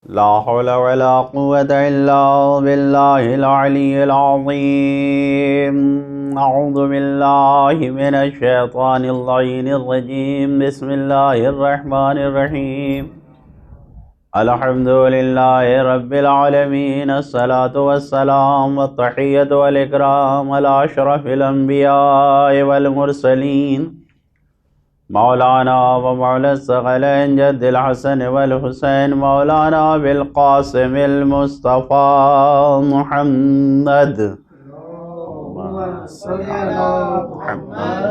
لا حول ولا قوة إلا بالله العلي العظيم. أعوذ بالله من الشيطان اللعين الرجيم. بسم الله الرحمن الرحيم. الحمد لله رب العالمين. الصلاة والسلام والتحية والإكرام على أشرف الأنبياء والمرسلين مولانا ومولا الثقلين جد الحسن والحسين مولانا بالقاسم المصطفى محمد. اللهم صل على محمد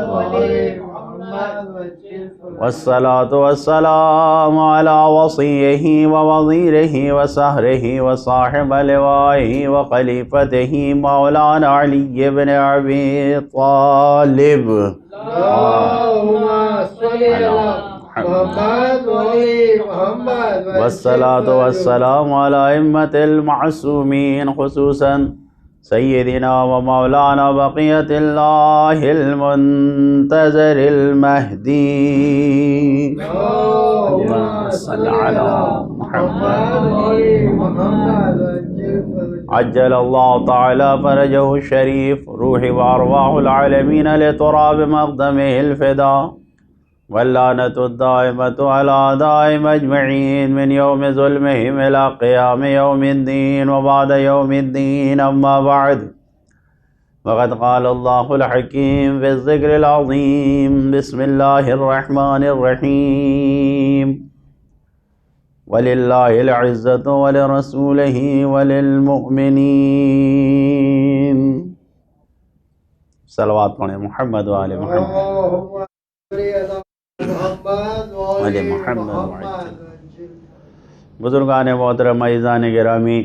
والصلاة والسلام على وصيه ووزيره وسهره وصاحب لوائه وخليفته مولانا علي بن أبي طالب. والصلاة والسلام على أئمة المعصومين خصوصا سيدنا ومولانا بقية الله المنتظر المهدي. اللهم صل على محمد عجل الله تعالى فرجه الشريف روح وأرواح العالمين لتراب مقدمه الفداء واللعنة الدائمة على أعدائهم أجمعين من يوم ظلمهم إلى قيام يوم الدين وبعد يوم الدين. أما بعد وقد قال الله الحكيم في الذكر العظيم. بسم الله الرحمن الرحيم. ولله العزة ولرسوله وللمؤمنين. صلوات پڑھیں محمد وآل محمد وآل محمد. بزرگان محترم عزیزان گرامی،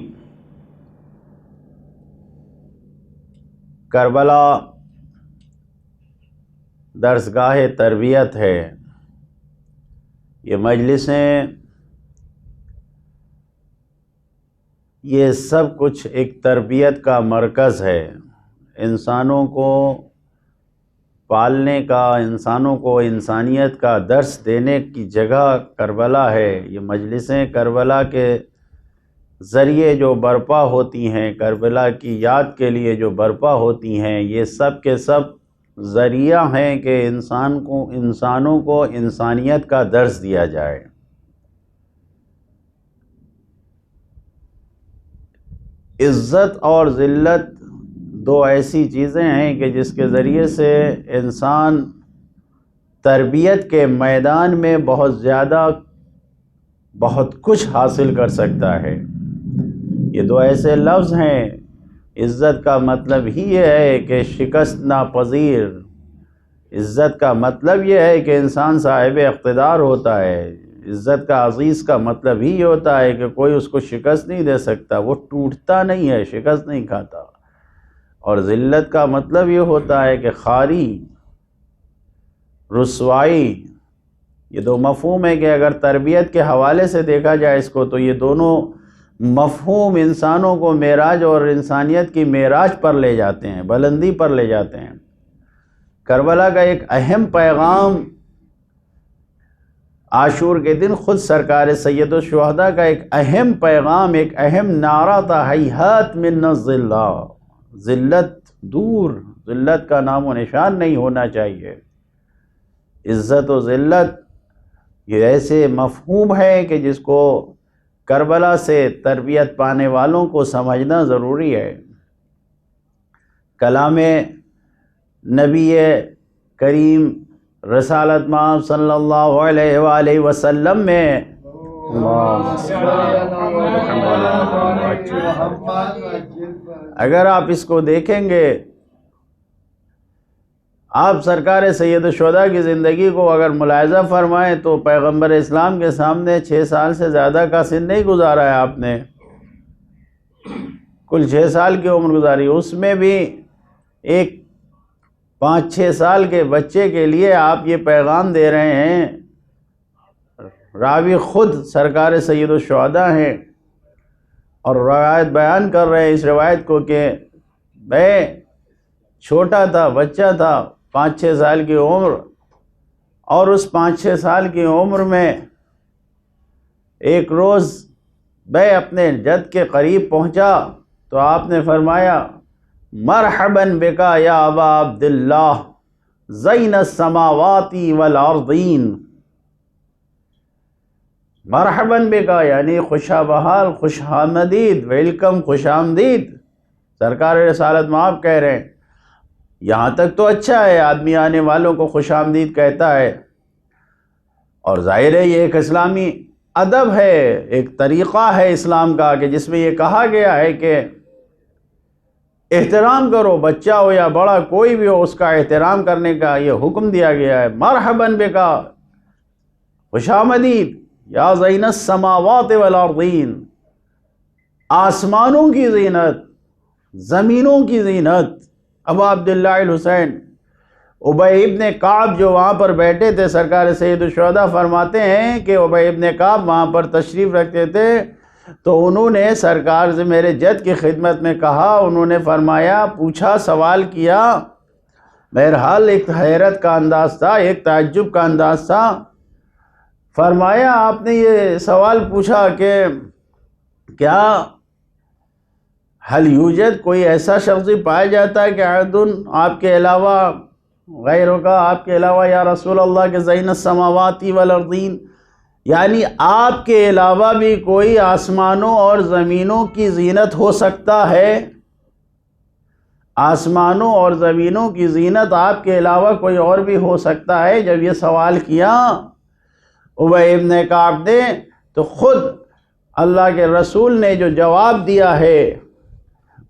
کربلا درسگاہ تربیت ہے. یہ مجلسیں، یہ سب کچھ ایک تربیت کا مرکز ہے. انسانوں کو پالنے کا، انسانوں کو انسانیت کا درس دینے کی جگہ کربلا ہے. یہ مجلسیں کربلا کے ذریعے جو برپا ہوتی ہیں، کربلا کی یاد کے لیے جو برپا ہوتی ہیں، یہ سب کے سب ذریعہ ہیں کہ انسانوں کو انسانیت کا درس دیا جائے. عزت اور ذلت دو ایسی چیزیں ہیں کہ جس کے ذریعے سے انسان تربیت کے میدان میں بہت کچھ حاصل کر سکتا ہے. یہ دو ایسے لفظ ہیں. عزت کا مطلب ہی یہ ہے کہ شکست ناپذیر. عزت کا مطلب یہ ہے کہ انسان صاحب اقتدار ہوتا ہے. عزت کا عزیز کا مطلب ہی ہوتا ہے کہ کوئی اس کو شکست نہیں دے سکتا، وہ ٹوٹتا نہیں ہے، شکست نہیں کھاتا. اور ذلت کا مطلب یہ ہوتا ہے کہ خاری، رسوائی. یہ دو مفہوم ہے کہ اگر تربیت کے حوالے سے دیکھا جائے اس کو، تو یہ دونوں مفہوم انسانوں کو معراج اور انسانیت کی معراج پر لے جاتے ہیں، بلندی پر لے جاتے ہیں. کربلا کا ایک اہم پیغام عاشور کے دن خود سرکار سید الشہداء کا ایک اہم پیغام، ایک اہم نعرہ تھا، ہیہات من الذلہ. ذلت دور، ذلت کا نام و نشان نہیں ہونا چاہیے. عزت و ذلت یہ ایسے مفہوم ہے کہ جس کو کربلا سے تربیت پانے والوں کو سمجھنا ضروری ہے. کلام نبی کریم رسالت مآب صلی اللہ علیہ وآلہ وسلم میں اگر آپ اس کو دیکھیں گے، آپ سرکار سید الشہداء کی زندگی کو اگر ملاحظہ فرمائیں تو پیغمبر اسلام کے سامنے 6 سال سے زیادہ کا سن نہیں گزارا ہے آپ نے، کل 6 سال کی عمر گزاری. اس میں بھی ایک 5-6 سال کے بچے کے لیے آپ یہ پیغام دے رہے ہیں. راوی خود سرکار سید الشہداء ہیں اور روایت بیان کر رہے ہیں اس روایت کو کہ میں چھوٹا تھا، بچہ تھا، 5-6 سال کی عمر، اور اس 5-6 سال کی عمر میں ایک روز میں اپنے جد کے قریب پہنچا تو آپ نے فرمایا مرحباً بکا یا ابا عبداللہ زین السماوات والارضین. مرحباً بکا یعنی خوشا بحال، خوش آمدید، ویلکم، خوش آمدید. سرکار رسالت میں آپ کہہ رہے ہیں یہاں تک تو اچھا ہے، آدمی آنے والوں کو خوش آمدید کہتا ہے، اور ظاہر ہے یہ ایک اسلامی ادب ہے، ایک طریقہ ہے اسلام کا کہ جس میں یہ کہا گیا ہے کہ احترام کرو، بچہ ہو یا بڑا کوئی بھی ہو، اس کا احترام کرنے کا یہ حکم دیا گیا ہے. مرحباً بکا، خوش آمدید، یا زین السماوات والارضین، آسمانوں کی زینت، زمینوں کی زینت. ابا عبداللہ الحسین ابی ابن کعب جو وہاں پر بیٹھے تھے، سرکار سید الشہداء فرماتے ہیں کہ ابی ابن کعب وہاں پر تشریف رکھتے تھے، تو انہوں نے سرکار سے میرے جد کی خدمت میں کہا، انہوں نے فرمایا، پوچھا، سوال کیا، بہرحال ایک حیرت کا انداز تھا، ایک تعجب کا انداز تھا. فرمایا آپ نے یہ سوال پوچھا کہ کیا حل یوجد، کوئی ایسا شخص پایا جاتا ہے کہ عہدن آپ کے علاوہ، غیروں کا آپ کے علاوہ یا رسول اللہ کے زین السماوات والارضین، یعنی آپ کے علاوہ بھی کوئی آسمانوں اور زمینوں کی زینت ہو سکتا ہے؟ آسمانوں اور زمینوں کی زینت آپ کے علاوہ کوئی اور بھی ہو سکتا ہے؟ جب یہ سوال کیا ابی ابن کعب نے، تو خود اللہ کے رسول نے جو جواب دیا ہے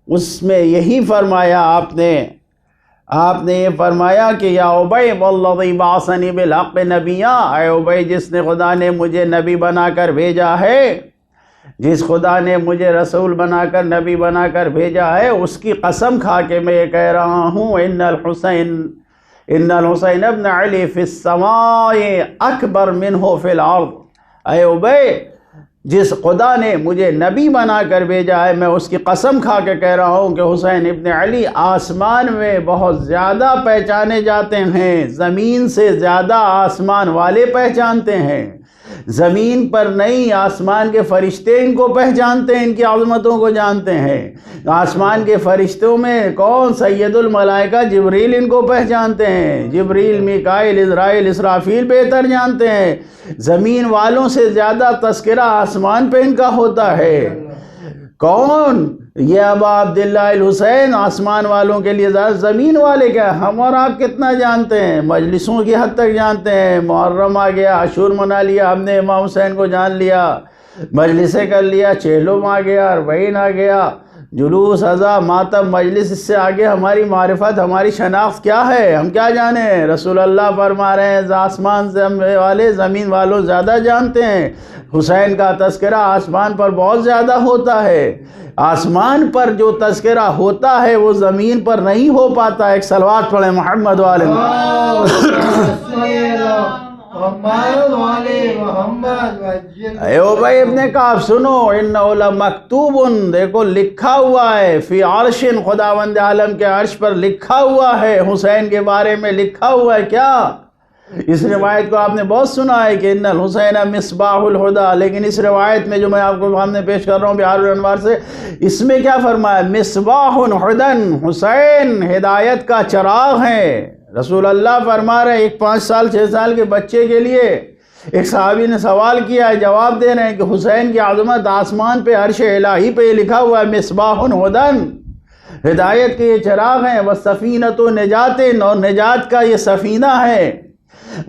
اس میں یہی فرمایا آپ نے یہ فرمایا کہ یا ابی والذی بعثنی بالحق نبیا، اے ابی جس نے خدا نے مجھے نبی بنا کر بھیجا ہے، جس خدا نے مجھے رسول بنا کر نبی بنا کر بھیجا ہے، اس کی قسم کھا کے میں یہ کہہ رہا ہوں، ان الحسین ابن علی فی السماء اکبر منہ فی الارض. اے ابی جس خدا نے مجھے نبی بنا کر بھیجا ہے، میں اس کی قسم کھا کے کہہ رہا ہوں کہ حسین ابن علی آسمان میں بہت زیادہ پہچانے جاتے ہیں، زمین سے زیادہ آسمان والے پہچانتے ہیں. زمین پر نہیں، آسمان کے فرشتے ان کو پہچانتے ہیں، ان کی عظمتوں کو جانتے ہیں. آسمان کے فرشتوں میں کون؟ سید الملائکہ جبریل ان کو پہچانتے ہیں، جبریل، میکائیل، عزرائیل، اسرافیل بہتر جانتے ہیں. زمین والوں سے زیادہ تذکرہ آسمان پہ ان کا ہوتا ہے. کون؟ یہ ابا عبداللہ الحسین آسمان والوں کے لیے زیادہ. زمین والے کیا، ہم اور آپ کتنا جانتے ہیں، مجلسوں کی حد تک جانتے ہیں. محرم آ گیا، عاشور منا لیا ہم نے، امام حسین کو جان لیا، مجلسیں کر لیا، چہلم آ گیا، اربعین آ گیا، جلوس، عزا، ماتم، مجلس، اس سے آگے ہماری معرفت، ہماری شناخت کیا ہے؟ ہم کیا جانیں؟ رسول اللہ فرما رہے ہیں آسمان والے زمین والوں زیادہ جانتے ہیں. حسین کا تذکرہ آسمان پر بہت زیادہ ہوتا ہے. آسمان پر جو تذکرہ ہوتا ہے وہ زمین پر نہیں ہو پاتا. ایک صلوات پڑھیں محمد والے. اے ابی ابن کعب سنو، انہ لمکتوب، دیکھو لکھا ہوا ہے، فی عرش، خداوند عالم کے عرش پر لکھا ہوا ہے، حسین کے بارے میں لکھا ہوا ہے. کیا؟ اس روایت کو آپ نے بہت سنا ہے کہ ان الحسین مصباح الہدی، لیکن اس روایت میں جو میں آپ کو سامنے پیش کر رہا ہوں بہار الانوار سے، اس میں کیا فرمایا؟ مصباح ہدی، حسین ہدایت کا چراغ ہے. رسول اللہ فرما رہے ہیں ایک 5 سال 6 سال کے بچے کے لیے ایک صحابی نے سوال کیا ہے، جواب دے رہے ہیں کہ حسین کی عظمت آسمان پہ عرش الہی پہ لکھا ہوا ہے مصباح ہدی، ہدایت کے یہ چراغ ہیں. وَالسَّفِینَةُ نَجَاتٍ، اور نجات کا یہ سفینہ ہے.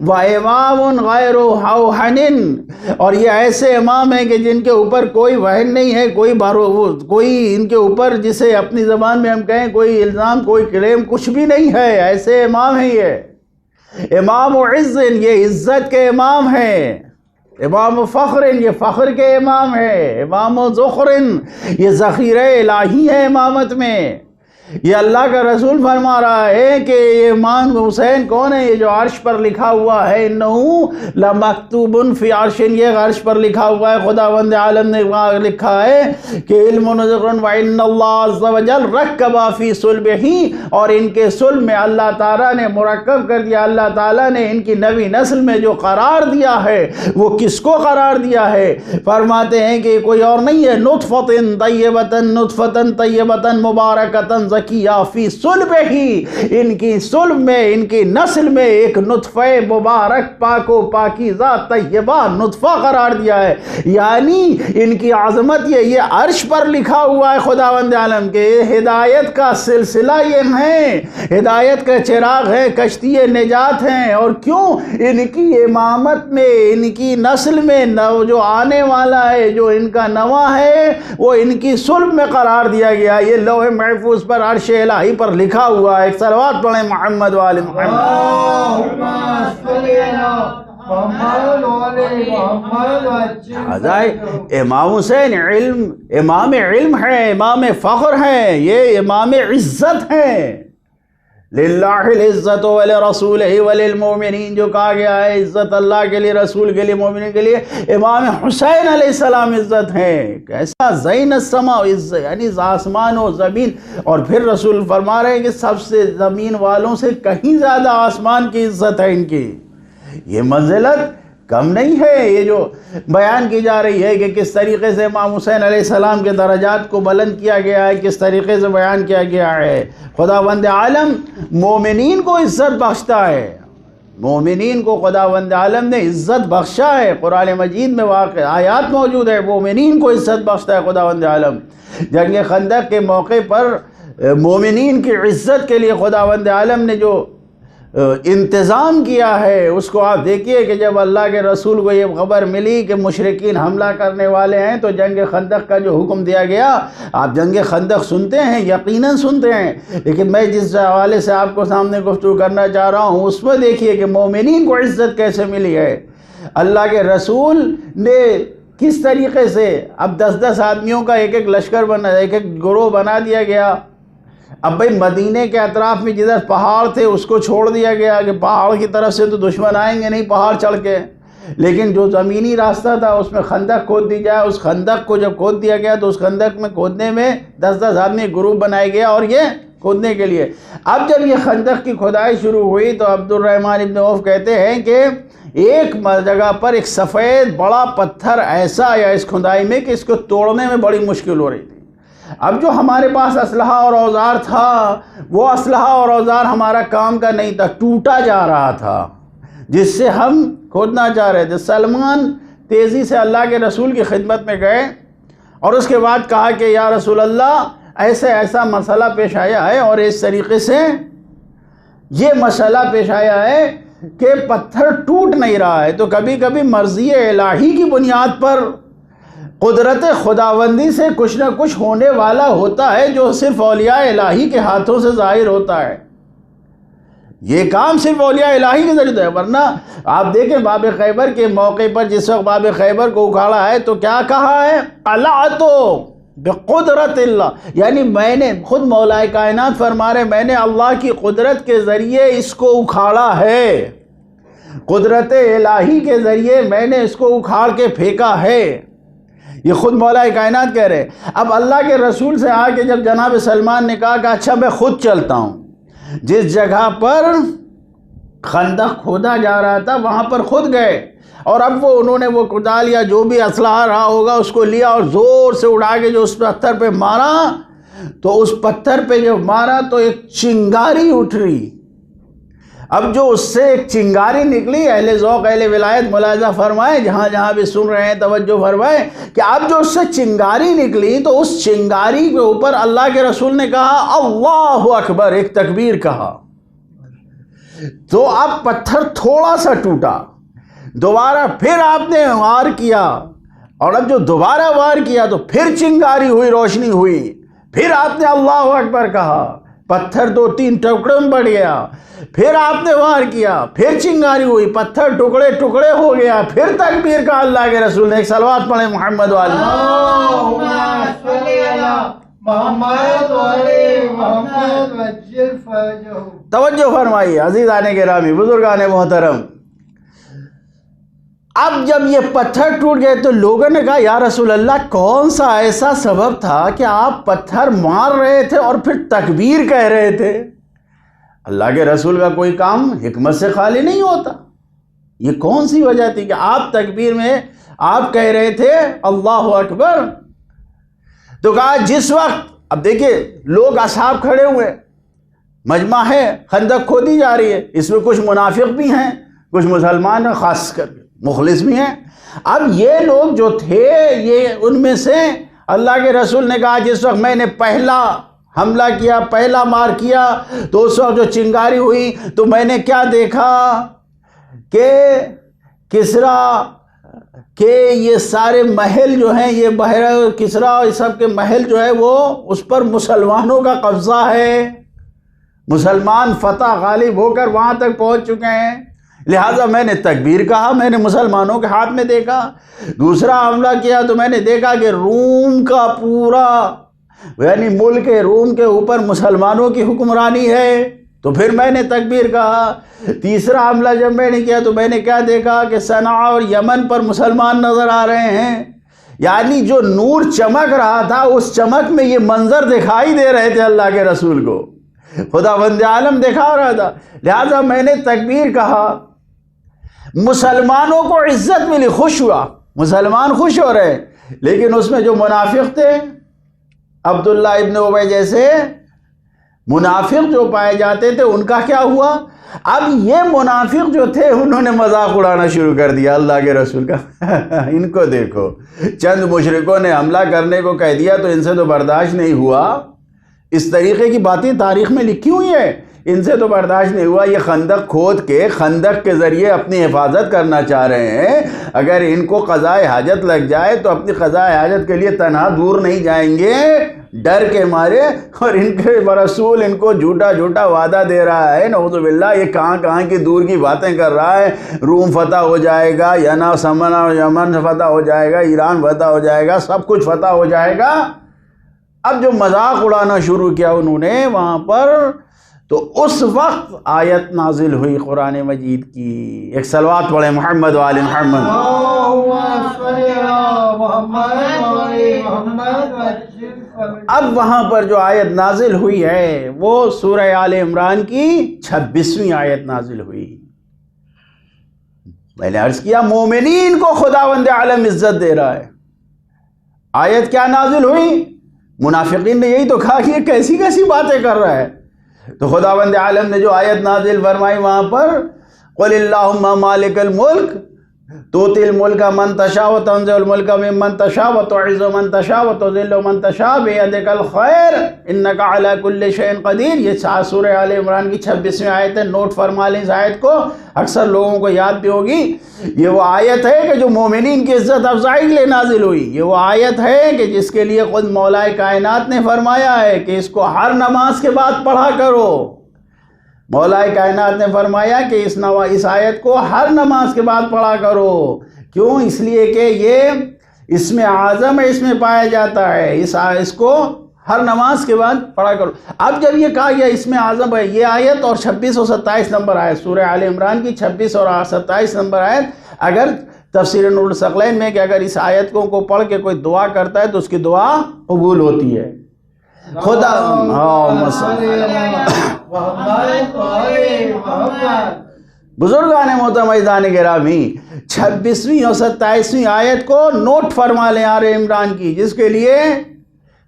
وَإِمَامٌ غَيْرُ ہَوْحَنٍ، اور یہ ایسے امام ہیں کہ جن کے اوپر کوئی وہن نہیں ہے، کوئی ان کے اوپر جسے اپنی زبان میں ہم کہیں کوئی الزام، کوئی کلیم، کچھ بھی نہیں ہے. ایسے امام ہیں. یہ امام عز، یہ عزت کے امام ہیں. امام فخر، یہ فخر کے امام ہیں. امام ذخر، یہ ذخیرہ الہی ہے امامت میں. یہ اللہ کا رسول فرما رہا ہے کہ یہ امام حسین کون ہے؟ یہ جو عرش پر لکھا ہوا ہے انہو لمکتوب فی عرش، یہ عرش پر لکھا ہوا ہے، خداوند عالم نے لکھا ہے کہ علم نذر وان اللہ عز وجل رکب فی صلبہ، اور ان کے صلب میں اللہ تعالیٰ نے مرکب کر دیا، اللہ تعالیٰ نے ان کی نوی نسل میں جو قرار دیا ہے وہ کس کو قرار دیا ہے؟ فرماتے ہیں کہ کوئی اور نہیں ہے، نطفۃ طیبۃ، نطفۃ طیبۃ مبارکۃ زکیہ فی صلبہ، ان کی صلب میں، ان کی نسل میں ایک نطفہ مبارک پاک و پاکیزہ طیبہ نطفہ قرار دیا ہے۔ یعنی ان کی عظمت یہ عرش پر لکھا ہوا ہے خداوند عالم کے، ہدایت کا سلسلہ یہ ہیں، ہدایت کا چراغ ہے، کشتی نجات ہیں، اور کیوں؟ ان کی امامت میں، ان کی نسل میں جو آنے والا ہے، جو ان کا نواں ہے، وہ ان کی صلب میں قرار دیا گیا۔ یہ لوح محفوظ پر عرش الہی پر لکھا ہوا ہے۔ ایک صلوات پڑھیں محمد وآل محمد۔ امام حسین امام علم ہے، امام فخر ہے، یہ امام عزت ہے۔ للہ العزت ولرسولہ وللمؤمنین، جو کہا گیا ہے عزت اللہ کے لیے، رسول کے لیے، مومنین کے لیے۔ امام حسین علیہ السلام عزت ہے، کیسا زین السماء، یعنی آسمان و زمین، اور پھر رسول فرما رہے ہیں کہ سب سے زمین والوں سے کہیں زیادہ آسمان کی عزت ہے ان کی۔ یہ منزلت کم نہیں ہے۔ یہ جو بیان کی جا رہی ہے کہ کس طریقے سے امام حسین علیہ السلام کے درجات کو بلند کیا گیا ہے، کس طریقے سے بیان کیا گیا ہے۔ خداوند عالم مومنین کو عزت بخشتا ہے، مومنین کو خداوند عالم نے عزت بخشا ہے۔ قرآن مجید میں واقع آیات موجود ہے، مومنین کو عزت بخشتا ہے خداوند عالم۔ جنگ خندق کے موقع پر مومنین کی عزت کے لیے خداوند عالم نے جو انتظام کیا ہے، اس کو آپ دیکھیے کہ جب اللہ کے رسول کو یہ خبر ملی کہ مشرکین حملہ کرنے والے ہیں تو جنگ خندق کا جو حکم دیا گیا، آپ جنگ خندق سنتے ہیں، یقیناً سنتے ہیں، لیکن میں جس حوالے سے آپ کو سامنے گفتگو کرنا چاہ رہا ہوں اس میں دیکھیے کہ مومنین کو عزت کیسے ملی ہے۔ اللہ کے رسول نے کس طریقے سے، اب 10 آدمیوں کا ایک لشکر بنا، ایک گروہ بنا دیا گیا۔ اب بھئی مدینے کے اطراف میں جدھر پہاڑ تھے اس کو چھوڑ دیا گیا کہ پہاڑ کی طرف سے تو دشمن آئیں گے نہیں پہاڑ چڑھ کے، لیکن جو زمینی راستہ تھا اس میں خندق کھود دی جائے۔ اس خندق کو جب کھود دیا گیا تو اس خندق میں کھودنے میں 10 آدمی گروپ بنائے گیا، اور یہ کھودنے کے لیے۔ اب جب یہ خندق کی کھدائی شروع ہوئی تو عبد الرحمن ابن عوف کہتے ہیں کہ ایک جگہ پر ایک سفید بڑا پتھر ایسا آیا اس کھدائی میں کہ اس کو توڑنے میں بڑی مشکل ہو رہی تھی۔ اب جو ہمارے پاس اسلحہ اور اوزار تھا، وہ اسلحہ اور اوزار ہمارا کام کا نہیں تھا، ٹوٹا جا رہا تھا، جس سے ہم کھودنا چاہ رہے تھے۔ سلمان تیزی سے اللہ کے رسول کی خدمت میں گئے اور اس کے بعد کہا کہ یا رسول اللہ ایسا مسئلہ پیش آیا ہے، اور اس طریقے سے یہ مسئلہ پیش آیا ہے کہ پتھر ٹوٹ نہیں رہا ہے۔ تو کبھی کبھی مرضی الہی کی بنیاد پر قدرت خداوندی سے کچھ نہ کچھ ہونے والا ہوتا ہے جو صرف اولیاء الہی کے ہاتھوں سے ظاہر ہوتا ہے۔ یہ کام صرف اولیاء الہی کے ذریعے ہے، ورنہ آپ دیکھیں باب خیبر کے موقع پر جس وقت باب خیبر کو اکھاڑا ہے تو کیا کہا ہے؟ العتو بقدرت اللہ، یعنی میں نے خود مولا کائنات فرما رہے میں نے اللہ کی قدرت کے ذریعے اس کو اکھاڑا ہے، قدرت الہی کے ذریعے میں نے اس کو اکھاڑ کے پھینکا ہے۔ یہ خود مولا کائنات کہہ رہے۔ اب اللہ کے رسول سے آ کے جب جناب سلمان نے کہا کہ اچھا میں خود چلتا ہوں، جس جگہ پر خندق کھودا جا رہا تھا وہاں پر خود گئے، اور اب انہوں نے وہ کدال یا جو بھی اسلحہ رہا ہوگا اس کو لیا اور زور سے اڑا کے جو اس پتھر پہ مارا، تو اس پتھر پہ جب مارا تو ایک چنگاری اٹھ رہی۔ اب جو اس سے ایک چنگاری نکلی، اہل ذوق اہل ولایت ملاحظہ فرمائے، جہاں جہاں بھی سن رہے ہیں توجہ فرمائے کہ اب جو اس سے چنگاری نکلی تو اس چنگاری کے اوپر اللہ کے رسول نے کہا اللہ اکبر، ایک تکبیر کہا، تو اب پتھر تھوڑا سا ٹوٹا، دوبارہ پھر آپ نے وار کیا، اور اب جو دوبارہ وار کیا تو پھر چنگاری ہوئی، روشنی ہوئی، پھر آپ نے اللہ اکبر کہا، پتھر 2-3 ٹکڑوں میں بڑھ گیا، پھر آپ نے وار کیا، پھر چنگاری ہوئی، پتھر ٹکڑے ٹکڑے ہو گیا، پھر تکبیر کا اللہ کے رسول نے۔ ایک صلوات پڑھیں محمد والی۔ توجہ فرمائیے عزیزان گرامی، بزرگان محترم، اب جب یہ پتھر ٹوٹ گئے تو لوگوں نے کہا یا رسول اللہ کون سا ایسا سبب تھا کہ آپ پتھر مار رہے تھے اور پھر تکبیر کہہ رہے تھے؟ اللہ کے رسول کا کوئی کام حکمت سے خالی نہیں ہوتا. یہ کون سی وجہ تھی کہ آپ تکبیر میں آپ کہہ رہے تھے اللہ اکبر؟ تو کہا جس وقت، اب دیکھیے لوگ اصحاب کھڑے ہوئے، مجمع ہے، خندق کھودی جا رہی ہے، اس میں کچھ منافق بھی ہیں، کچھ مسلمان ہیں، خاص کر مخلص بھی ہیں. اب یہ لوگ جو تھے، یہ ان میں سے اللہ کے رسول نے کہا جس وقت میں نے پہلا حملہ کیا، پہلا مار کیا، تو اس وقت جو چنگاری ہوئی تو میں نے کیا دیکھا کہ کسرا کہ یہ سارے محل جو ہیں، یہ بحر کسرا اور سب کے محل جو ہے وہ اس پر مسلمانوں کا قبضہ ہے، مسلمان فتح غالب ہو کر وہاں تک پہنچ چکے ہیں. لہٰذا میں نے تکبیر کہا، میں نے مسلمانوں کے ہاتھ میں دیکھا. دوسرا حملہ کیا تو میں نے دیکھا کہ روم کا پورا یعنی ملک روم کے اوپر مسلمانوں کی حکمرانی ہے، تو پھر میں نے تکبیر کہا. تیسرا حملہ جب میں نے کیا تو میں نے کیا دیکھا کہ صنعاء اور یمن پر مسلمان نظر آ رہے ہیں. یعنی جو نور چمک رہا تھا اس چمک میں یہ منظر دکھائی دے رہے تھے اللہ کے رسول کو، خداوند عالم دکھا رہا تھا. لہذا میں نے تکبیر کہا. مسلمانوں کو عزت ملی، خوش ہوا، مسلمان خوش ہو رہے، لیکن اس میں جو منافق تھے، عبداللہ ابن ابی جیسے منافق جو پائے جاتے تھے، ان کا کیا ہوا؟ اب یہ منافق جو تھے انہوں نے مذاق اڑانا شروع کر دیا اللہ کے رسول کا. ان کو دیکھو، چند مشرکوں نے حملہ کرنے کو کہہ دیا تو ان سے تو برداشت نہیں ہوا. اس طریقے کی باتیں تاریخ میں لکھی ہوئی ہیں، ان سے تو برداشت نہیں ہوا. یہ خندق کھود کے خندق کے ذریعے اپنی حفاظت کرنا چاہ رہے ہیں. اگر ان کو قضائے حاجت لگ جائے تو اپنی قضائے حاجت کے لیے تنہا دور نہیں جائیں گے ڈر کے مارے. اور ان کے رسول ان کو جھوٹا جھوٹا وعدہ دے رہا ہے، نعوذ باللہ. یہ کہاں کہاں کی دور کی باتیں کر رہا ہے. روم فتح ہو جائے گا، ینا سمنا یمن فتح ہو جائے گا، ایران فتح ہو جائے گا، سب کچھ فتح ہو جائے گا. اب جو مذاق اڑانا شروع کیا انہوں نے وہاں پر، تو اس وقت آیت نازل ہوئی قرآن مجید کی. ایک صلوات پڑھیں محمد و آل محمد. اب وہاں پر جو آیت نازل ہوئی ہے وہ سورہ آل عمران کی 26ویں آیت نازل ہوئی. میں نے عرض کیا مومنین کو خداوند عالم عزت دے رہا ہے. آیت کیا نازل ہوئی؟ منافقین نے یہی تو کہا کہ یہ کیسی کیسی باتیں کر رہا ہے. تو خداوند عالم نے جو آیت نازل فرمائی وہاں پر، قل اللہم مالک الملک تؤتی الملک من تشاء وتنزع الملک ممن تشاء وتعز من تشاء وتذل من تشاء بیدک الخیر انک علی کل شیء قدیر. یہ سورہ آل عمران کی 26ویں آیت ہے. نوٹ فرما لیں اس آیت کو، اکثر لوگوں کو یاد بھی ہوگی. یہ وہ آیت ہے کہ جو مومنین کی عزت افزائی کے لیے نازل ہوئی. یہ وہ آیت ہے کہ جس کے لیے خود مولا کائنات نے فرمایا ہے کہ اس کو ہر نماز کے بعد پڑھا کرو. مولا کائنات نے فرمایا کہ اس آیت کو ہر نماز کے بعد پڑھا کرو. کیوں؟ اس لیے کہ یہ اس میں اعظم ہے، اس میں پایا جاتا ہے. اس کو ہر نماز کے بعد پڑھا کرو. اب جب یہ کہا گیا اس میں اعظم ہے، یہ آیت اور 26 اور 27 نمبر آیت سورہ آل عمران کی 26 اور 27 نمبر آیت، اگر تفسیر نور الثقلین میں کہ اگر اس آیت کو پڑھ کے کوئی دعا کرتا ہے تو اس کی دعا قبول ہوتی ہے. خدا بزرگان محترم عزیزان گرامی، 26ویں اور 27ویں آیت کو نوٹ فرما لیں آل عمران کی، جس کے لیے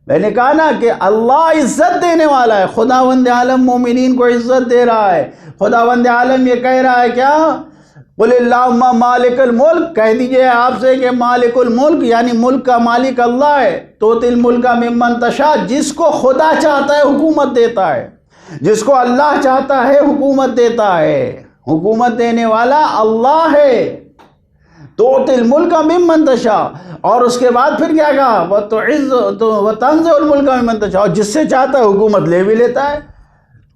میں نے کہا نا کہ اللہ عزت دینے والا ہے. خداوند عالم مومنین کو عزت دے رہا ہے. خداوند عالم یہ کہہ رہا ہے کیا؟ قل اللہم مالک الملک، کہہ دیجئے آپ سے کہ مالک الملک یعنی ملک کا مالک اللہ ہے. تؤتی الملک ممن تشاء، جس کو خدا چاہتا ہے حکومت دیتا ہے، جس کو اللہ چاہتا ہے حکومت دیتا ہے. حکومت دینے والا اللہ ہے. تؤتی الملک ممن تشاء، اور اس کے بعد پھر کیا کہا؟ وتنزع الملک ممن تشاء، اور جس سے چاہتا ہے حکومت لے بھی لیتا ہے.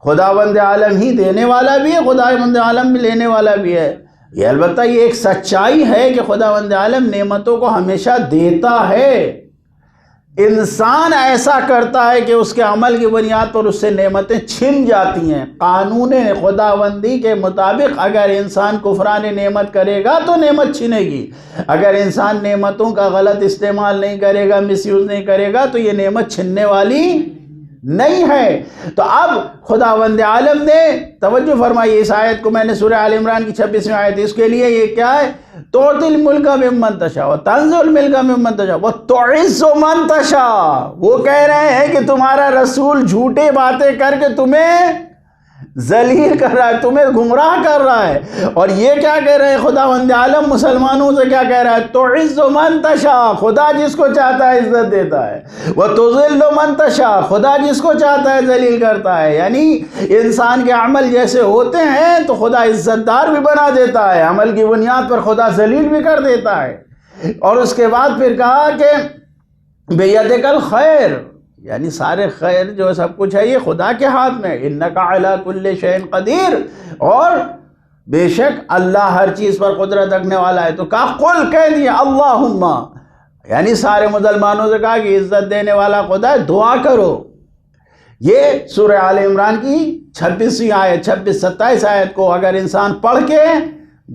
خداوند عالم ہی دینے والا بھی ہے، خداوند عالم بھی لینے والا بھی ہے. یہ البتہ یہ ایک سچائی ہے کہ خداوند عالم نعمتوں کو ہمیشہ دیتا ہے. انسان ایسا کرتا ہے کہ اس کے عمل کی بنیاد پر اس سے نعمتیں چھن جاتی ہیں۔ قانون خداوندی کے مطابق اگر انسان کفران نعمت کرے گا تو نعمت چھنے گی، اگر انسان نعمتوں کا غلط استعمال نہیں کرے گا، مس یوز نہیں کرے گا تو یہ نعمت چھننے والی نہیں ہے۔ تو اب خداوند عالم نے توجہ فرمائی اس آیت کو، میں نے سورہ آل عمران کی 26ویں آیت، اس کے لیے یہ کیا ہے؟ تُعْطِي الْمُلْكَ مِمَّن تَشَاءُ وَتَنزِعُ الْمُلْكَ مِمَّن تَشَاءُ وَتُعِزُّ مَن تَشَاءُ۔ وہ کہہ رہے ہیں کہ تمہارا رسول جھوٹے باتیں کر کے تمہیں ذلیل کر رہا ہے، تمہیں گمراہ کر رہا ہے، اور یہ کیا کہہ رہے ہیں خداوند عالم مسلمانوں سے کیا کہہ رہا ہے؟ تُعِزُّ مَن تَشَاءُ، خدا جس کو چاہتا ہے عزت دیتا ہے، وَتُذِلُّ مَن تَشَاءُ، خدا جس کو چاہتا ہے ذلیل کرتا ہے۔ یعنی انسان کے عمل جیسے ہوتے ہیں تو خدا عزت دار بھی بنا دیتا ہے، عمل کی بنیاد پر خدا ذلیل بھی کر دیتا ہے۔ اور اس کے بعد پھر کہا کہ بِیَدِکَ الْخَیْرُ، یعنی سارے خیر جو سب کچھ ہے یہ خدا کے ہاتھ میں، انک علی کل شیء قدیر، اور بے شک اللہ ہر چیز پر قدرت رکھنے والا ہے۔ تو کہا قل، کہہ دیا اللہم، یعنی سارے مسلمانوں سے کہا کہ عزت دینے والا خدا ہے، دعا کرو۔ یہ سورہ آل عمران کی 26ویں آیت، 26-27 آیت کو اگر انسان پڑھ کے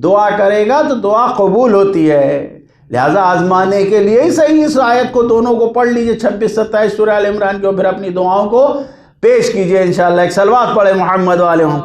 دعا کرے گا تو دعا قبول ہوتی ہے۔ لہٰذا آزمانے کے لیے ہی صحیح اس آیت کو دونوں کو پڑھ لیجئے، 26-27 سورہ آل عمران کی، اور پھر اپنی دعاؤں کو پیش کیجئے انشاءاللہ۔ ایک صلوات پڑھے محمد والے ہوں۔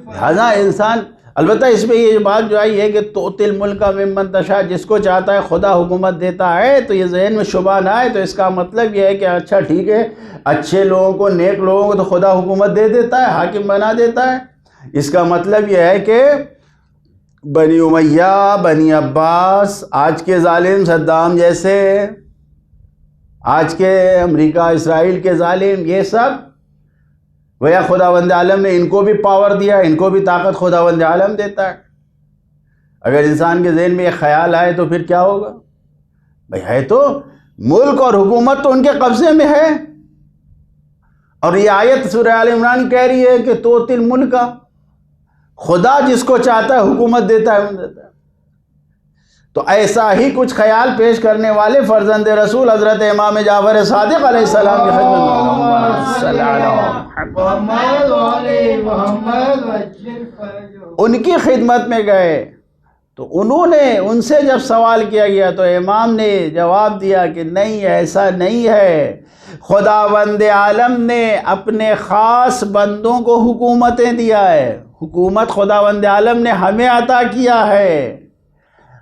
لہٰذا انسان، البتہ اس میں یہ بات جو آئی ہے کہ تُعْطِي الْمُلْكَ مِمَّن تَشَاءُ، جس کو چاہتا ہے خدا حکومت دیتا ہے، تو یہ ذہن میں شبہ نہ آئے، تو اس کا مطلب یہ ہے کہ اچھا ٹھیک ہے، اچھے لوگوں کو، نیک لوگوں کو تو خدا حکومت دے دیتا ہے، حاکم بنا دیتا ہے۔ اس کا مطلب یہ ہے کہ بنی امیہ، بنی عباس، آج کے ظالم صدام جیسے، آج کے امریکہ اسرائیل کے ظالم، یہ سب گویا خداوند عالم نے ان کو بھی پاور دیا، ان کو بھی طاقت خداوند عالم دیتا ہے۔ اگر انسان کے ذہن میں یہ خیال آئے تو پھر کیا ہوگا؟ بھئی ہے تو ملک اور حکومت تو ان کے قبضے میں ہے، اور یہ آیت سورہ آل عمران کہہ رہی ہے کہ تُعْطِي الْمُلْكَ، خدا جس کو چاہتا ہے حکومت دیتا ہے، دیتا ہے۔ تو ایسا ہی کچھ خیال پیش کرنے والے فرزند رسول حضرت امام جعفر صادق علیہ السلام کی ان کی خدمت میں گئے، تو انہوں نے ان سے جب سوال کیا گیا تو امام نے جواب دیا کہ نہیں، ایسا نہیں ہے، خداوند عالم نے اپنے خاص بندوں کو حکومتیں دیا ہے، حکومت خداوند عالم نے ہمیں عطا کیا ہے،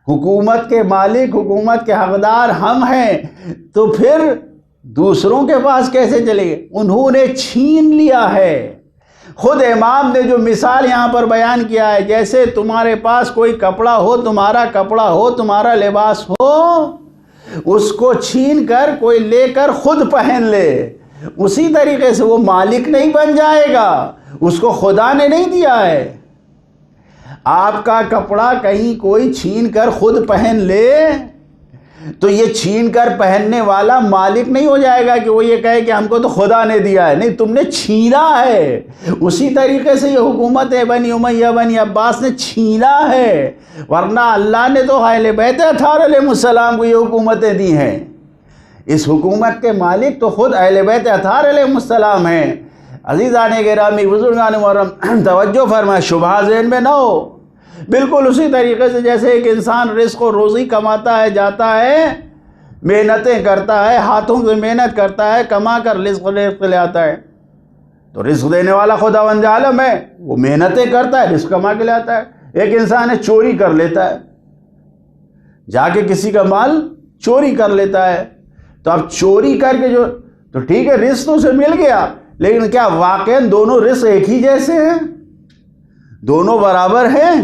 حکومت کے مالک، حکومت کے حقدار ہم ہیں، تو پھر دوسروں کے پاس کیسے چلے گئے؟ انہوں نے چھین لیا ہے۔ خود امام نے جو مثال یہاں پر بیان کیا ہے، جیسے تمہارے پاس کوئی کپڑا ہو، تمہارا کپڑا ہو، تمہارا لباس ہو، اس کو چھین کر کوئی لے کر خود پہن لے، اسی طریقے سے وہ مالک نہیں بن جائے گا، اس کو خدا نے نہیں دیا ہے۔ آپ کا کپڑا کہیں کوئی چھین کر خود پہن لے تو یہ چھین کر پہننے والا مالک نہیں ہو جائے گا کہ وہ یہ کہے کہ ہم کو تو خدا نے دیا ہے، نہیں، تم نے چھینا ہے۔ اسی طریقے سے یہ حکومت ہے بنی امیہ، بنی عباس نے چھینا ہے، ورنہ اللہ نے تو اہل بیت اطہار علیہ السلام کو یہ حکومتیں دی ہیں۔ اس حکومت کے مالک تو خود اہل بیت اطہار علیہ السلام ہیں۔ عزیزان گرامی، بزرگان محترم، توجہ فرمائیں، شبہ ذہن میں نہ ہو۔ بالکل اسی طریقے سے جیسے ایک انسان رزق و روزی کماتا ہے، جاتا ہے، محنتیں کرتا ہے، ہاتھوں سے محنت کرتا ہے، کما کر رزق لے آتا ہے، تو رزق دینے والا خداوند عالم ہے، وہ محنتیں کرتا ہے، رزق کما کے لے آتا ہے۔ ایک انسان ہے، چوری کر لیتا ہے، جا کے کسی کا مال چوری کر لیتا ہے، تو اب چوری کر کے جو، تو ٹھیک ہے، رزق تو اسے مل گیا، لیکن کیا واقعاً دونوں رزق ایک ہی جیسے ہیں؟ دونوں برابر ہیں؟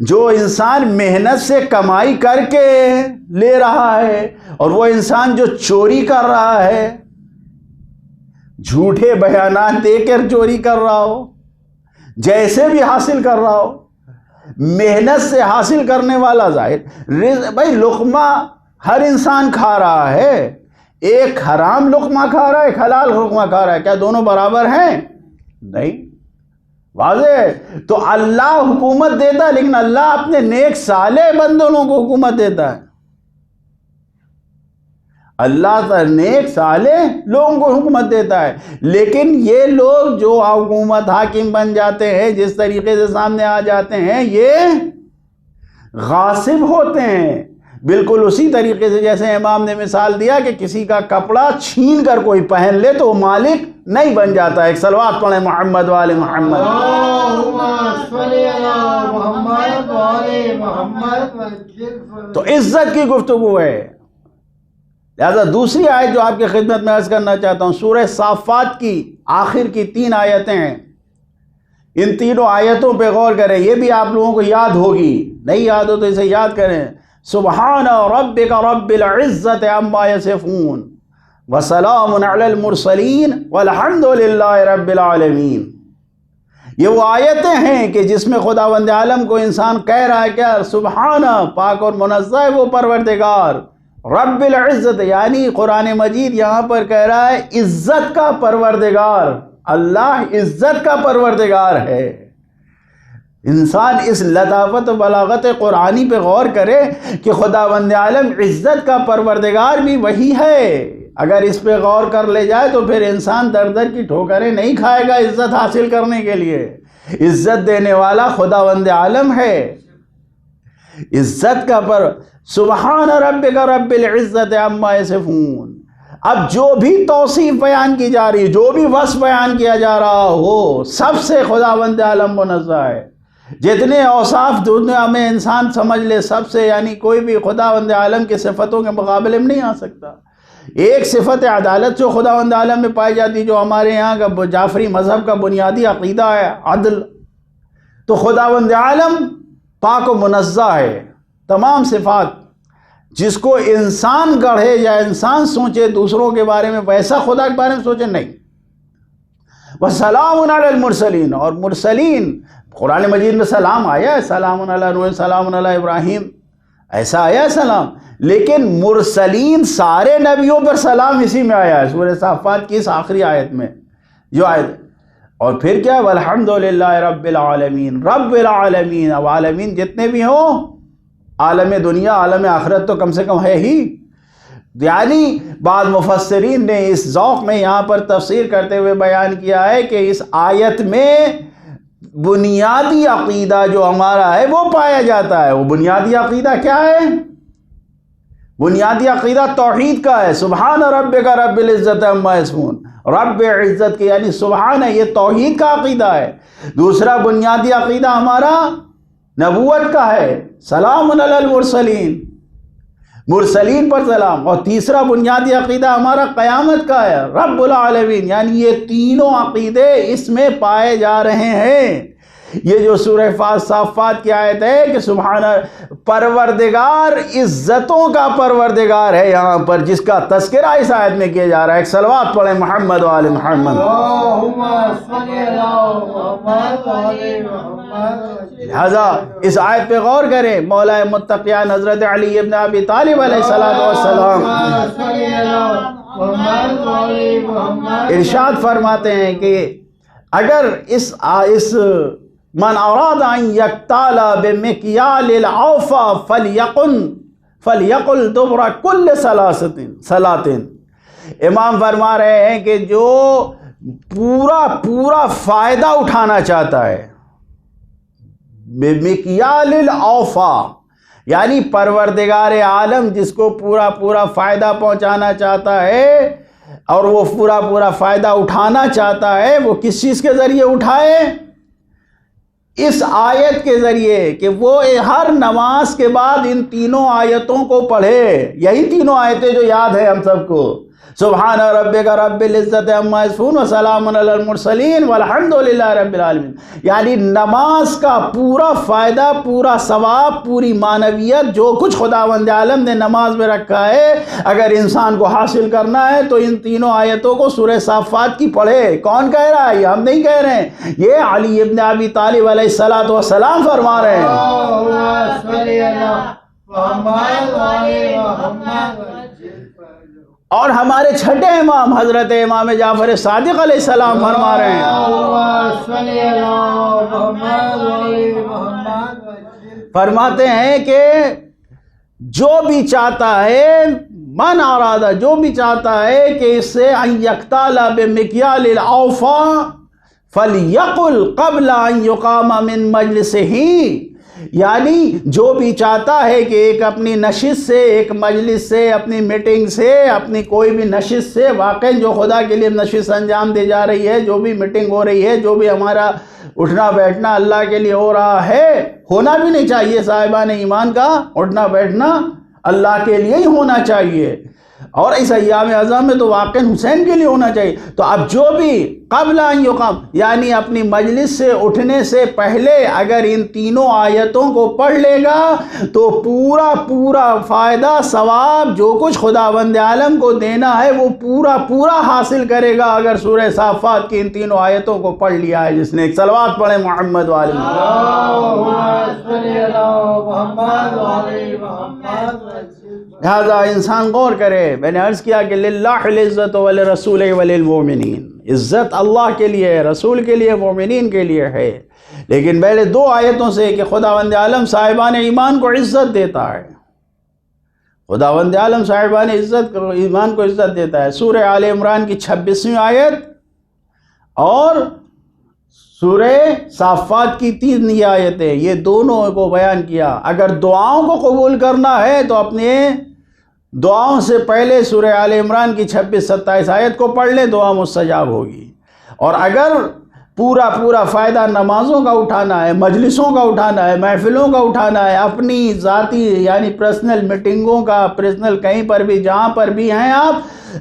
جو انسان محنت سے کمائی کر کے لے رہا ہے اور وہ انسان جو چوری کر رہا ہے، جھوٹے بیانات دے کر چوری کر رہا ہو، جیسے بھی حاصل کر رہا ہو، محنت سے حاصل کرنے والا ظاہر، بھائی لقمہ ہر انسان کھا رہا ہے، ایک حرام لقمہ کھا رہا ہے، ایک حلال لقمہ کھا رہا ہے، کیا دونوں برابر ہیں؟ نہیں، واضح؟ تو اللہ حکومت دیتا ہے، لیکن اللہ اپنے نیک صالح بندوں کو حکومت دیتا ہے. اللہ نیک صالح لوگوں کو حکومت دیتا ہے. لیکن یہ لوگ جو حکومت حاکم بن جاتے ہیں، جس طریقے سے سامنے آ جاتے ہیں، یہ غاصب ہوتے ہیں. بالکل اسی طریقے سے جیسے امام نے مثال دیا کہ کسی کا کپڑا چھین کر کوئی پہن لے تو وہ مالک نہیں بن جاتا. ایک صلوات پڑھیں محمد وآل محمد. تو عزت کی گفتگو ہے. لہذا دوسری آیت جو آپ کی خدمت میں عرض کرنا چاہتا ہوں، سورہ صافات کی آخر کی 3 آیتیں ہیں. ان تینوں آیتوں پہ غور کریں. یہ بھی آپ لوگوں کو یاد ہوگی، نہیں یاد ہو تو اسے یاد کریں. سبحان ربک رب العزت عما یصفون وسلام علی المرسلین والحمد للہ رب العالمین. یہ وہ آیتیں ہیں کہ جس میں خداوند عالم کو انسان کہہ رہا ہے کیا؟ سبحان، پاک اور منزہ ہے وہ پروردگار، رب العزت، یعنی قرآن مجید یہاں پر کہہ رہا ہے عزت کا پروردگار. اللہ عزت کا پروردگار ہے. انسان اس لطافت و بلاغت قرآنی پہ غور کرے کہ خداوند عالم عزت کا پروردگار بھی وہی ہے. اگر اس پہ غور کر لے جائے تو پھر انسان در در کی ٹھوکریں نہیں کھائے گا عزت حاصل کرنے کے لیے. عزت دینے والا خداوند عالم ہے. عزت کا سبحان ربک رب العزت عما یصفون. اب جو بھی توصیف بیان کی جا رہی، جو بھی وصف بیان کیا جا رہا ہو، سب سے خداوند عالم منزہ ہے. جتنے اوصاف دنیا میں انسان سمجھ لے سب سے، یعنی کوئی بھی خداوند عالم کی صفتوں کے مقابلے میں نہیں آ سکتا. ایک صفت عدالت جو خداوند عالم میں پائی جاتی، جو ہمارے یہاں کا جعفری مذہب کا بنیادی عقیدہ ہے، عدل. تو خداوند عالم پاک و منزہ ہے. تمام صفات جس کو انسان گڑھے یا انسان سوچے دوسروں کے بارے میں، ویسا خدا کے بارے میں سوچے نہیں. وَسَلَامٌ عَلَى الْمُرْسَلِينَ. اور مرسلین، قرآن مجید میں سلام آیا ہے، سلام علی نوح، سلام علی ابراہیم، ایسا آیا ہے سلام. لیکن مرسلین سارے نبیوں پر سلام اسی میں آیا ہے، سورہ صافات کی اس آخری آیت میں جو آیت. اور پھر کیا؟ والحمد للہ رب العالمین. رب العالمین، اب عالمین جتنے بھی ہوں، عالم دنیا عالم آخرت تو کم سے کم ہے ہی. یعنی بعض مفسرین نے اس ذوق میں یہاں پر تفسیر کرتے ہوئے بیان کیا ہے کہ اس آیت میں بنیادی عقیدہ جو ہمارا ہے وہ پایا جاتا ہے. وہ بنیادی عقیدہ کیا ہے؟ بنیادی عقیدہ توحید کا ہے. سبحان ربک رب العزت عما یصفون. رب عزت کی یعنی سبحان ہے، یہ توحید کا عقیدہ ہے. دوسرا بنیادی عقیدہ ہمارا نبوت کا ہے، سلام علی المرسلین، مرسلین پر سلام. اور تیسرا بنیادی عقیدہ ہمارا قیامت کا ہے، رب العالمین. یعنی یہ تینوں عقیدے اس میں پائے جا رہے ہیں. یہ جو سورہ صافات کی آیت ہے کہ سبحان پروردگار عزتوں کا پروردگار ہے، یہاں پر جس کا تذکرہ اس آیت میں کیا جا رہا ہے. ایک صلوات پڑھیں محمد وآل محمد. لہذا اس آیت پہ غور کریں. مولا متقیان حضرت علی ابن ابی طالب علیہ السلام ارشاد فرماتے ہیں کہ اگر اس من اراد ان یقتال بمکیال العوفا فلیقل دبر کل صلاتن. امام فرما رہے ہیں کہ جو پورا فائدہ اٹھانا چاہتا ہے، بمکیال العوفا یعنی پروردگار عالم جس کو پورا فائدہ پہنچانا چاہتا ہے اور وہ پورا فائدہ اٹھانا چاہتا ہے، وہ کس چیز کے ذریعے اٹھائے؟ اس آیت کے ذریعے کہ وہ ہر نماز کے بعد ان تینوں آیتوں کو پڑھے. یہی تینوں آیتیں جو یاد ہیں ہم سب کو، سبحان ربک رب العزت عما یصفون وسلام علی المرسلین والحمد للہ رب العالمین. یعنی نماز کا پورا فائدہ، پورا ثواب، پوری معنویت جو کچھ خداوند عالم نے نماز میں رکھا ہے، اگر انسان کو حاصل کرنا ہے تو ان تینوں آیتوں کو سورہ صافات کی پڑھے. کون کہہ رہا ہے؟ یہ ہم نہیں کہہ رہے ہیں، یہ علی ابن ابی طالب علیہ السلام فرما رہے ہیں. اور ہمارے چھٹے امام حضرت امام جعفر صادق علیہ السلام فرما رہے ہیں، فرماتے ہیں کہ جو بھی چاہتا ہے، من ارادہ، جو بھی چاہتا ہے کہ اس سے ان یقتال بمکیال الاوفا فلیقل قبل ان یقام من مجلسہ، یعنی جو بھی چاہتا ہے کہ ایک اپنی نشست سے، ایک مجلس سے، اپنی میٹنگ سے، اپنی کوئی بھی نشست سے، واقعی جو خدا کے لیے نشست انجام دی جا رہی ہے، جو بھی میٹنگ ہو رہی ہے، جو بھی ہمارا اٹھنا بیٹھنا اللہ کے لیے ہو رہا ہے، ہونا بھی نہیں چاہیے صاحبان ایمان کا اٹھنا بیٹھنا اللہ کے لیے ہی ہونا چاہیے، اور اس ایام اعظم میں تو واقعی حسین کے لیے ہونا چاہیے۔ تو اب جو بھی قبل ان یقام، یعنی اپنی مجلس سے اٹھنے سے پہلے اگر ان تینوں آیتوں کو پڑھ لے گا تو پورا پورا فائدہ، ثواب، جو کچھ خداوند عالم کو دینا ہے وہ پورا پورا حاصل کرے گا اگر سورہ صافات کی ان تینوں آیتوں کو پڑھ لیا ہے جس نے۔ ایک صلوات پڑھے محمد والے لہذا انسان غور کرے۔ میں نے عرض کیا کہ للہ العزت ولرسول وللمؤمنین، عزت اللہ کے لیے ہے، رسول کے لیے، مومنین کے لیے ہے، لیکن پہلے دو آیتوں سے کہ خداوند عالم صاحبان ایمان کو عزت دیتا ہے، خداوند عالم صاحبان ایمان کو عزت دیتا ہے۔ سورہ آل عمران کی 26ویں آیت اور سورہ صافات کی 3 آیتیں، یہ دونوں کو بیان کیا۔ اگر دعاؤں کو قبول کرنا ہے تو اپنے دعاؤں سے پہلے سورہ آل عمران کی 26-27 آیت کو پڑھ لیں، دعا مستجاب ہوگی۔ اور اگر پورا پورا فائدہ نمازوں کا اٹھانا ہے، مجلسوں کا اٹھانا ہے، محفلوں کا اٹھانا ہے، اپنی ذاتی یعنی پرسنل میٹنگوں کا، پرسنل کہیں پر بھی جہاں پر بھی ہیں آپ،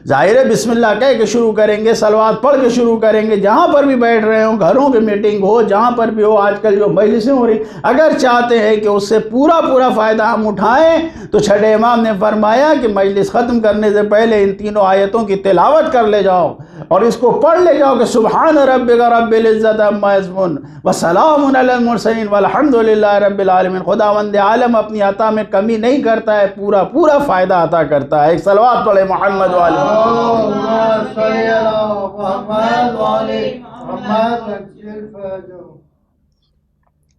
ظاہر ہے بسم اللہ کہہ کے شروع کریں گے، صلوات پڑھ کے شروع کریں گے، جہاں پر بھی بیٹھ رہے ہوں، گھروں کی میٹنگ ہو، جہاں پر بھی ہو، آج کل جو مجلسیں ہو رہی، اگر چاہتے ہیں کہ اس سے پورا پورا فائدہ ہم اٹھائیں تو چھٹے امام نے فرمایا کہ مجلس ختم کرنے سے پہلے ان تینوں آیتوں کی تلاوت کر لے جاؤ اور اس کو پڑھ لے جاؤ کہ سبحان ربک رب العزت عما یصفون وسلام علی المرسلین والحمد للہ رب العالمین۔ خداوند عالم اپنی عطا میں کمی نہیں کرتا ہے، پورا پورا فائدہ عطا کرتا ہے۔ ایک صلوات پڑھے محمد والے۔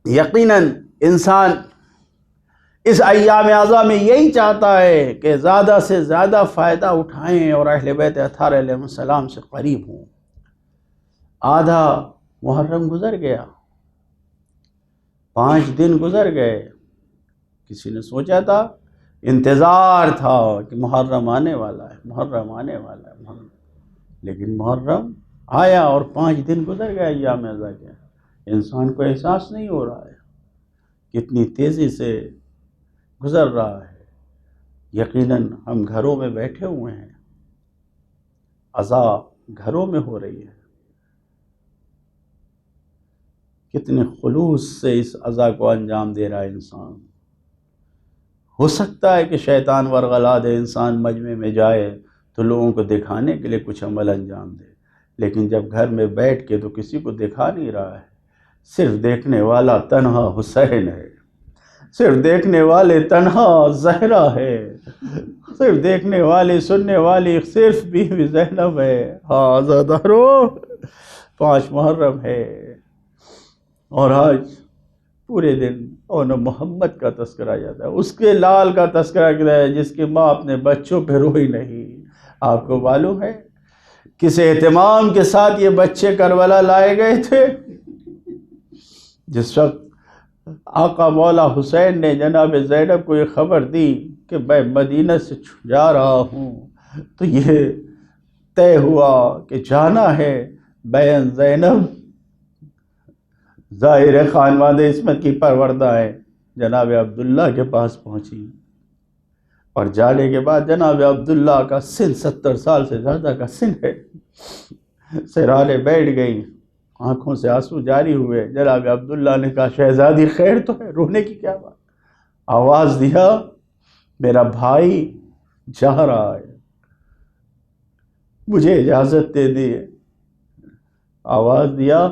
یقیناً انسان اس ایام اعظم میں یہی چاہتا ہے کہ زیادہ سے زیادہ فائدہ اٹھائیں اور اہل بیت اطہار علیہ السلام سے قریب ہوں۔ آدھا محرم گزر گیا، 5 دن گزر گئے، کسی نے سوچا تھا، انتظار تھا کہ محرم آنے والا ہے، محرم آنے والا ہے، محرم، لیکن محرم آیا اور 5 دن گزر گئے ایام اعظم کے۔ انسان کو احساس نہیں ہو رہا ہے کتنی تیزی سے گزر رہا ہے۔ یقیناً ہم گھروں میں بیٹھے ہوئے ہیں، عزا گھروں میں ہو رہی ہے، کتنے خلوص سے اس عزا کو انجام دے رہا ہے انسان۔ ہو سکتا ہے کہ شیطان ورغلا دے، انسان مجمع میں جائے تو لوگوں کو دکھانے کے لیے کچھ عمل انجام دے، لیکن جب گھر میں بیٹھ کے تو کسی کو دکھا نہیں رہا ہے، صرف دیکھنے والا تنہا حسین ہے، صرف دیکھنے والے تنہا زہرا ہے، صرف دیکھنے والی سننے والی صرف بیوی زینب ہے۔ ہاں عزادارو، 5 محرم ہے اور آج پورے دن اور محمد کا تذکرہ جاتا ہے، اس کے لال کا تذکرہ کیا ہے جس کی ماں اپنے بچوں پہ روئی نہیں۔ آپ کو معلوم ہے کس اہتمام کے ساتھ یہ بچے کربلا لائے گئے تھے؟ جس وقت آقا مولا حسین نے جناب زینب کو یہ خبر دی کہ میں مدینہ سے جا رہا ہوں، تو یہ طے ہوا کہ جانا ہے۔ بہن زینب ظاہر خانواد عصمت کی پروردہ ہے، جناب عبداللہ کے پاس پہنچی، اور جانے کے بعد جناب عبداللہ کا سن 70 سال سے زیادہ کا سن ہے، سرانے بیٹھ گئی، آنکھوں سے آنسو جاری ہوئے۔ جناب عبداللہ نے کہا شہزادی خیر تو ہے، رونے کی کیا بات؟ آواز دیا میرا بھائی جا رہا ہے، مجھے اجازت دے دی۔ آواز دیا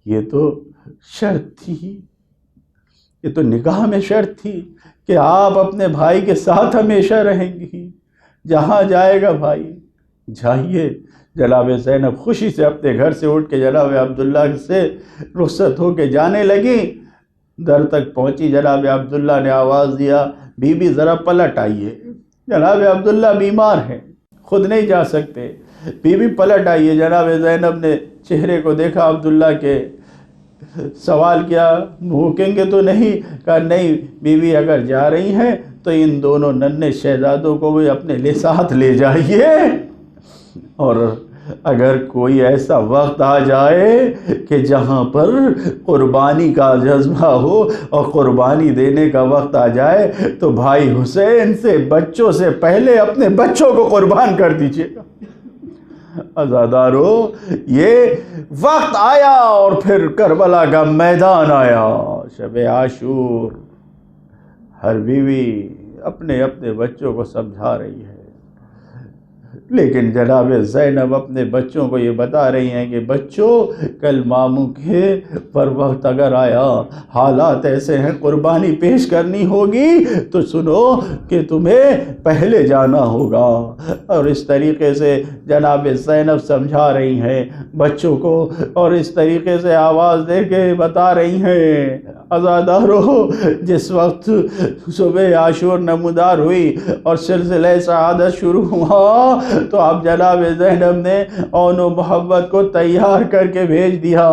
یہ تو شرط تھی، یہ تو نکاح میں شرط تھی کہ آپ اپنے بھائی کے ساتھ ہمیشہ رہیں گی، جہاں جائے گا بھائی جائیے۔ جناب زینب خوشی سے اپنے گھر سے اٹھ کے جناب عبداللہ سے رخصت ہو کے جانے لگی۔ در تک پہنچی، جناب عبداللہ نے آواز دیا، بی بی ذرا پلٹ آئیے، جناب عبداللہ بیمار ہیں، خود نہیں جا سکتے، بی بی پلٹ آئیے۔ جناب زینب نے چہرے کو دیکھا عبداللہ کے، سوال کیا بھوکیں گے تو نہیں؟ کہا نہیں بی بی، اگر جا رہی ہیں تو ان دونوں ننھے شہزادوں کو بھی اپنے لے ساتھ لے جائیے، اور اگر کوئی ایسا وقت آ جائے کہ جہاں پر قربانی کا جذبہ ہو اور قربانی دینے کا وقت آ جائے تو بھائی حسین سے بچوں سے پہلے اپنے بچوں کو قربان کر دیجیے گا۔ عزادارو، یہ وقت آیا اور پھر کربلا کا میدان آیا، شب عاشور۔ ہر بیوی اپنے اپنے بچوں کو سمجھا رہی ہے، لیکن جناب زینب اپنے بچوں کو یہ بتا رہی ہیں کہ بچوں، کل ماموں کے پر وقت اگر آیا، حالات ایسے ہیں قربانی پیش کرنی ہوگی تو سنو کہ تمہیں پہلے جانا ہوگا۔ اور اس طریقے سے جناب زینب سمجھا رہی ہیں بچوں کو، اور اس طریقے سے آواز دے کے بتا رہی ہیں عزادارو، جس وقت صبح عاشور نمودار ہوئی اور سلسلہ سعادت شروع ہوا تو اب جناب زینب نے اون و محبت کو تیار کر کے بھیج دیا۔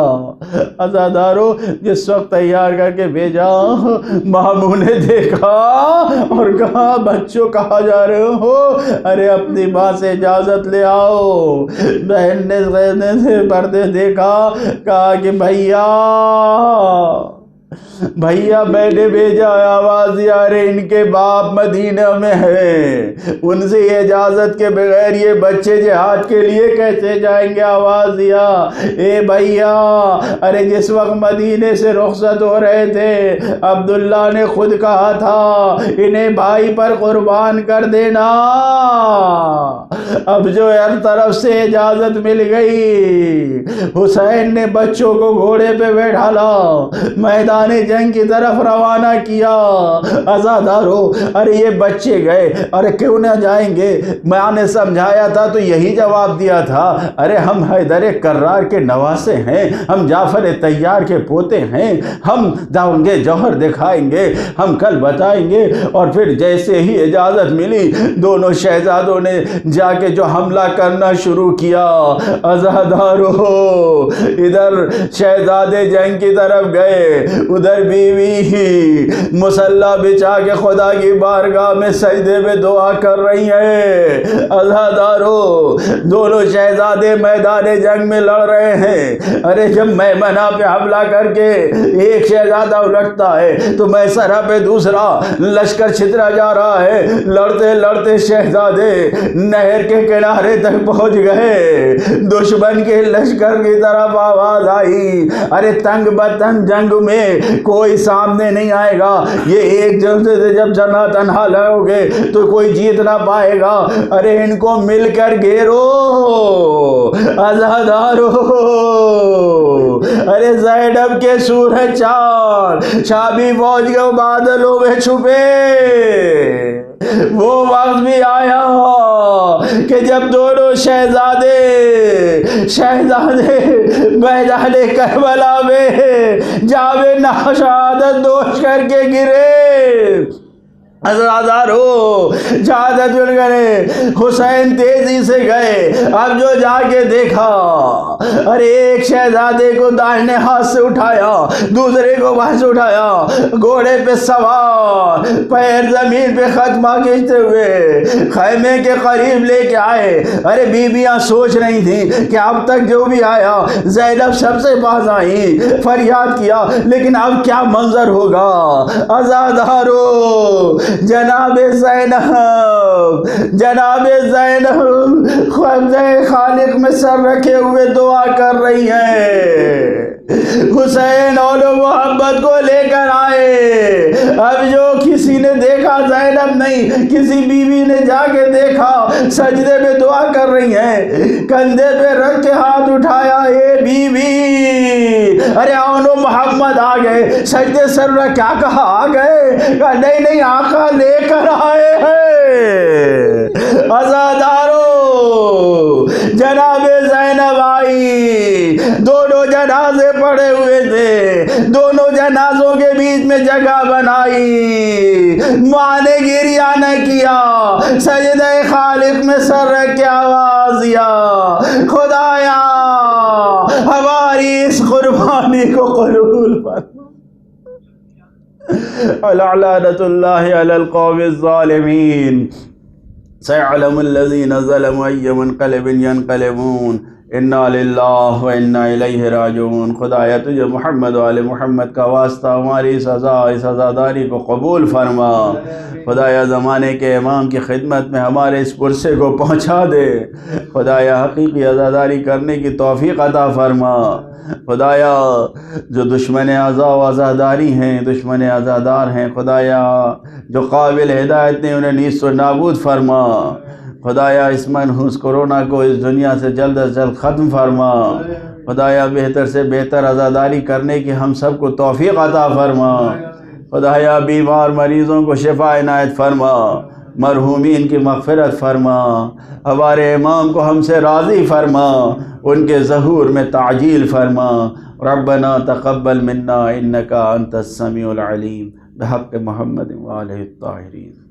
عزادارو، جس وقت تیار کر کے بھیجا، ماموں نے دیکھا اور کہا بچوں کہاں جا رہے ہو؟ ارے اپنی ماں سے اجازت لے آؤ۔ بہن نے زینب سے پردے دیکھا، کہا کہ بھیا میں نے بھیجا، آواز دیا، ارے ان کے باپ مدینہ میں ہیں، ان سے اجازت کے بغیر یہ بچے جہاد کے لیے کیسے جائیں گے؟ آواز دیا، اے بھیا، ارے جس وقت مدینے سے رخصت ہو رہے تھے عبداللہ نے خود کہا تھا انہیں بھائی پر قربان کر دینا۔ اب جو ہر طرف سے اجازت مل گئی، حسین نے بچوں کو گھوڑے پہ بیٹھالا، میدان جنگ کی طرف روانہ کیا۔ عزادارو، ارے یہ بچے گئے، ارے کیوں نہ جائیں گے؟ ماں نے سمجھایا تھا تو یہی جواب دیا تھا، ارے ہم حیدر کرار کے نواسے ہیں، ہم جعفر طیار کے پوتے ہیں، ہم جاؤں گے جوہر دکھائیں گے، ہم کل بتائیں گے۔ اور پھر جیسے ہی اجازت ملی دونوں شہزادوں نے جا کے جو حملہ کرنا شروع کیا۔ عزادارو، ادھر شہزادے جنگ کی طرف گئے، ادھر بیوی مسلح بچھا کے خدا کی بارگاہ میں سجدے میں دعا کر رہی ہیں۔ عزادارو، دونوں شہزادے میدان جنگ میں لڑ رہے ہیں۔ ارے جب میمنہ پہ حملہ کر کے ایک شہزادہ الٹتا ہے تو میسرہ پہ دوسرا لشکر چھترا جا رہا ہے۔ لڑتے لڑتے شہزادے نہر کے کنارے تک پہنچ گئے، دشمن کے لشکر کی طرف آواز آئی، ارے تنگ بتنگ جنگ میں کوئی سامنے نہیں آئے گا، یہ ایک جنگ سے جب جنا تنہا لڑو گے تو کوئی جیت نہ پائے گا، ارے ان کو مل کر گھیرو۔ عزادارو، ارے زینب کے سورج چاند شامی فوج کے بادلوں میں چھپے۔ وہ وقت بھی آیا کہ جب دونوں شہزادے میدان کربلا میں جام شہادت نوش کر کے گرے۔ عزادارو، شہادت مل گئے، حسین تیزی سے گئے۔ اب جو جا کے دیکھا، ارے ایک شہزادے کو داہنے ہاتھ سے اٹھایا، دوسرے کو بائیں سے اٹھایا، گھوڑے پہ سوار، پیر زمین پہ خطمہ کھینچتے ہوئے خیمے کے قریب لے کے آئے۔ ارے بیویاں سوچ رہی تھیں کہ اب تک جو بھی آیا، زینب سب سے پاس آئی، فریاد کیا، لیکن اب کیا منظر ہوگا؟ عزادارو، جناب زینب خالق میں سر رکھے ہوئے دعا کر رہی ہیں۔ حسین اور محبت کو لے کر آئے۔ اب جو کسی نے دیکھا زینب نہیں، کسی بیوی نے جا کے دیکھا، سجدے میں دعا کر رہی ہیں، کندھے پہ رکھ کے ہاتھ اٹھایا، اے بیوی، ارے اون و محمد آ گئے۔ سجدے سر رکھ کیا کہا؟ آ گئے؟ کہا نہیں آقا لے کر آئے ہیں۔ عزادارو، جنازوں کے بیچ میں جگہ بنائی، ماں نے گریہ نہ کیا، سجدہ خالق میں سر رکھ کے آواز دیا، خدایا ہماری اس قربانی کو قبول فرما۔ لعنت اللہ علی القوم الظالمین، سيعلم الذين ظلموا أي منقلب ينقلبون، انا للہ و انا الیہ راجعون۔ خدایا تجھے محمد و آل محمد کا واسطہ ہماری سزا اس عزاداری کو قبول فرما۔ خدایا زمانے کے امام کی خدمت میں ہمارے اس پرسے کو پہنچا دے۔ خدایا حقیقی عزاداری کرنے کی توفیق عطا فرما۔ خدایا جو دشمن عزا و عزاداری ہیں، دشمن عزادار ہیں، خدایا جو قابل ہدایت نے انہیں نیست و نابود فرما۔ خدایا اس منحوس کرونا کو اس دنیا سے جلد از جلد ختم فرما۔ خدایا بہتر سے بہتر عزاداری کرنے کی ہم سب کو توفیق عطا فرما۔ خدایا بیمار مریضوں کو شفا عنایت فرما، مرحومین کی مغفرت فرما، ہمارے امام کو ہم سے راضی فرما، ان کے ظہور میں تعجیل فرما۔ ربنا تقبل منا انک انت السمیع العلیم، بحق محمد و آلہ الطاہرین۔